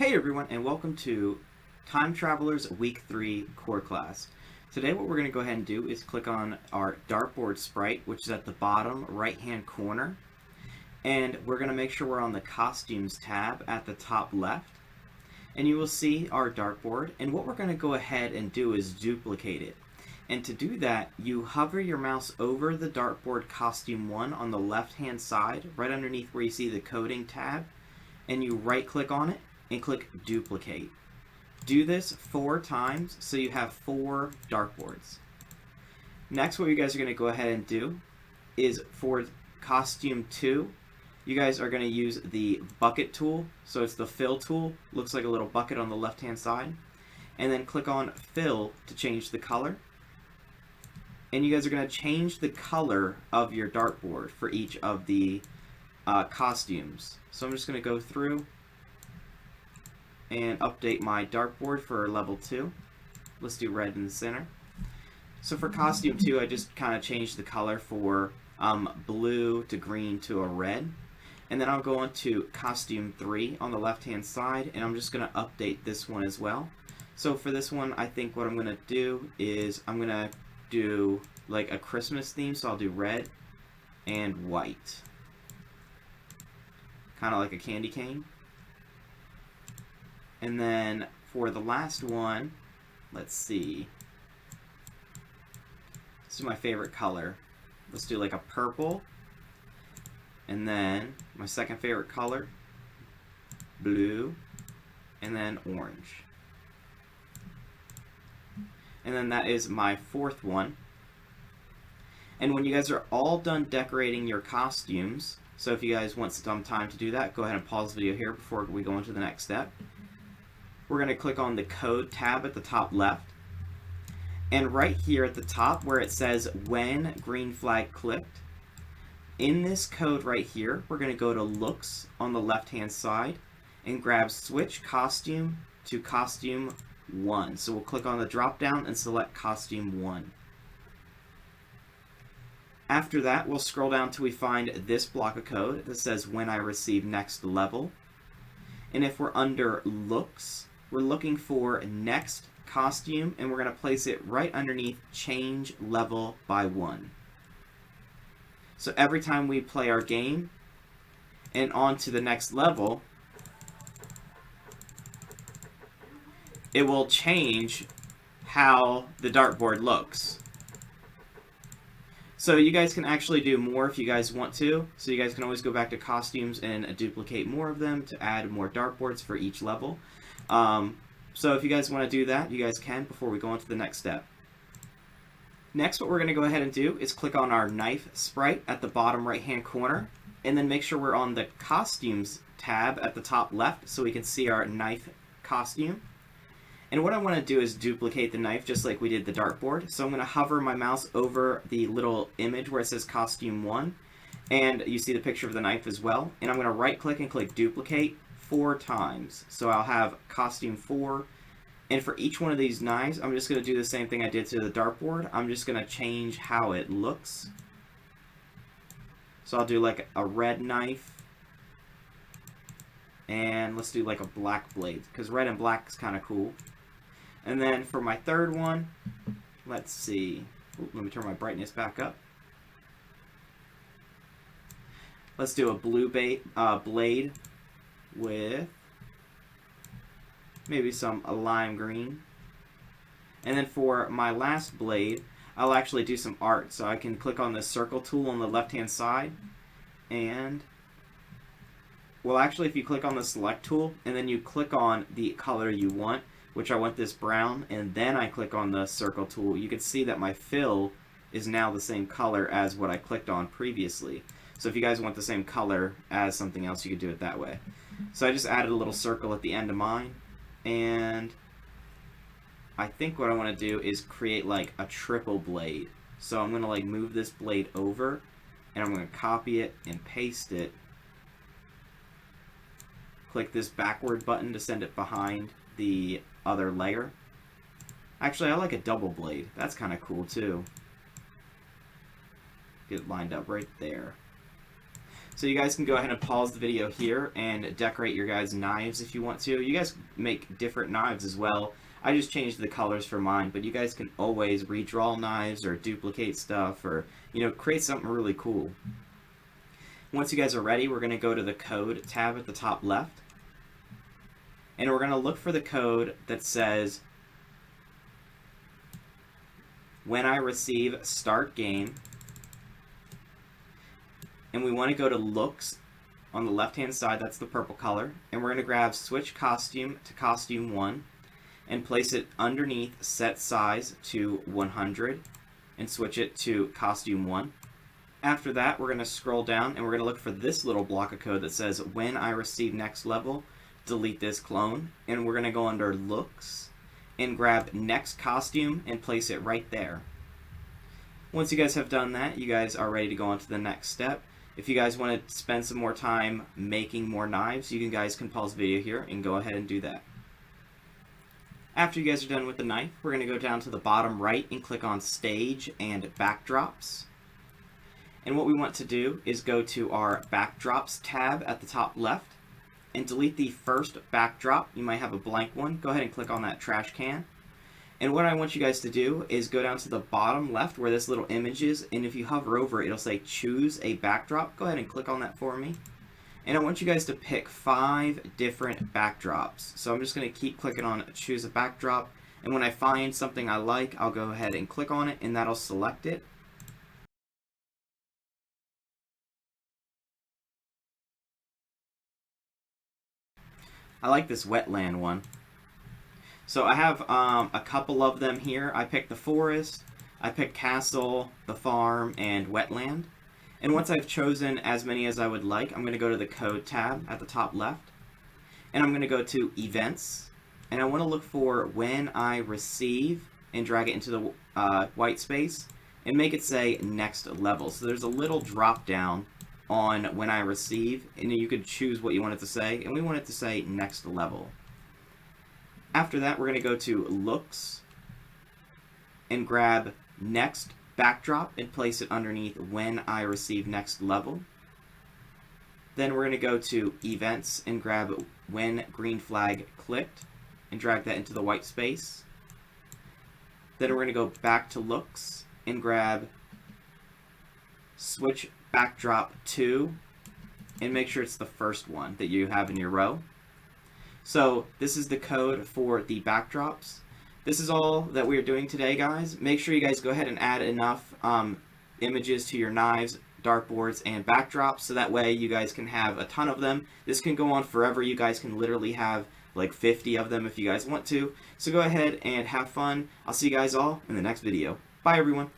Hey everyone, and welcome to Time Travelers Week 3 core class. Today what we're going to go ahead and do is click on our dartboard sprite, which is at the bottom right hand corner. And we're going to make sure we're on the costumes tab at the top left. And you will see our dartboard, and what we're going to go ahead and do is duplicate it. And to do that, you hover your mouse over the dartboard costume 1 on the left hand side, right underneath where you see the coding tab, and you right click on it and click duplicate. Do this 4 times so you have 4 dartboards. Next, what you guys are going to go ahead and do is for costume 2, you guys are going to use the bucket tool. So it's the fill tool, looks like a little bucket on the left hand side, and then click on fill to change the color. And you guys are going to change the color of your dartboard for each of the costumes. So I'm just going to go through and update my dartboard for level 2. Let's do red in the center. So for costume 2, I just kind of changed the color for blue to green to a red. And then I'll go on to costume 3 on the left hand side, and I'm just going to update this one as well. So for this one, I think what I'm going to do is I'm going to do like a Christmas theme, so I'll do red and white. Kind of like a candy cane. And then for the last one, let's see. This is my favorite color. Let's do like a purple. And then my second favorite color, blue. And then orange. And then that is my 4th one. And when you guys are all done decorating your costumes, so if you guys want some time to do that, go ahead and pause the video here before we go into the next step. We're going to click on the code tab at the top left. And right here at the top where it says when green flag clicked, in this code right here, we're going to go to looks on the left hand side and grab switch costume to costume 1. So we'll click on the drop down and select costume 1. After that, we'll scroll down till we find this block of code that says when I receive next level. And if we're under looks, we're looking for next costume, and we're going to place it right underneath change level by 1. So every time we play our game and on to the next level, it will change how the dartboard looks. So you guys can actually do more if you guys want to. So you guys can always go back to costumes and duplicate more of them to add more dartboards for each level. So if you guys want to do that, you guys can before we go on to the next step. Next, what we're going to go ahead and do is click on our knife sprite at the bottom right hand corner, and then make sure we're on the costumes tab at the top left so we can see our knife costume. And what I want to do is duplicate the knife just like we did the dartboard. So I'm going to hover my mouse over the little image where it says costume 1, and you see the picture of the knife as well. And I'm going to right click and click duplicate 4 times. So I'll have costume 4. And for each one of these knives, I'm just going to do the same thing I did to the dartboard. I'm just going to change how it looks. So I'll do like a red knife. And let's do like a black blade, because red and black is kind of cool. And then for my 3rd one, let's see. Ooh, let me turn my brightness back up. Let's do a blue blade with maybe some lime green. And then for my last blade, I'll actually do some art. So I can click on the circle tool on the left hand side, and well, actually if you click on the select tool and then you click on the color you want, which I want this brown, and then I click on the circle tool, you can see that my fill is now the same color as what I clicked on previously. So if you guys want the same color as something else, you could do it that way. So I just added a little circle at the end of mine, and I think what I want to do is create like a triple blade. So I'm going to like move this blade over, and I'm going to copy it and paste it. Click this backward button to send it behind the other layer. Actually, I like a double blade. That's kind of cool too. Get it lined up right there. So you guys can go ahead and pause the video here and decorate your guys' knives if you want to. You guys make different knives as well. I just changed the colors for mine, but you guys can always redraw knives or duplicate stuff or, create something really cool. Once you guys are ready, we're going to go to the code tab at the top left. And we're going to look for the code that says, when I receive start game. And we want to go to looks on the left hand side, that's the purple color. And we're going to grab switch costume to costume 1 and place it underneath set size to 100 and switch it to costume 1. After that, we're going to scroll down and we're going to look for this little block of code that says when I receive next level, delete this clone. And we're going to go under looks and grab next costume and place it right there. Once you guys have done that, you guys are ready to go on to the next step. If you guys want to spend some more time making more knives, you guys can pause the video here and go ahead and do that. After you guys are done with the knife, we're going to go down to the bottom right and click on Stage and Backdrops. And what we want to do is go to our Backdrops tab at the top left and delete the first backdrop. You might have a blank one. Go ahead and click on that trash can. And what I want you guys to do is go down to the bottom left where this little image is, and if you hover over it, it'll say choose a backdrop. Go ahead and click on that for me. And I want you guys to pick 5 different backdrops. So I'm just going to keep clicking on choose a backdrop, and when I find something I like, I'll go ahead and click on it, and that'll select it. I like this wetland one. So I have a couple of them here. I picked the forest, I picked castle, the farm, and wetland. And once I've chosen as many as I would like, I'm going to go to the code tab at the top left. And I'm going to go to events. And I want to look for when I receive and drag it into the white space and make it say next level. So there's a little drop down on when I receive, and you could choose what you want it to say, and we want it to say next level. After that, we're going to go to looks and grab next backdrop and place it underneath when I receive next level. Then we're going to go to events and grab when green flag clicked and drag that into the white space. Then we're going to go back to looks and grab switch backdrop 2 and make sure it's the first one that you have in your row. So this is the code for the backdrops. This is all that we're doing today, guys. Make sure you guys go ahead and add enough images to your knives, dartboards, and backdrops so that way you guys can have a ton of them. This can go on forever. You guys can literally have like 50 of them if you guys want to. So go ahead and have fun. I'll see you guys all in the next video. Bye, everyone.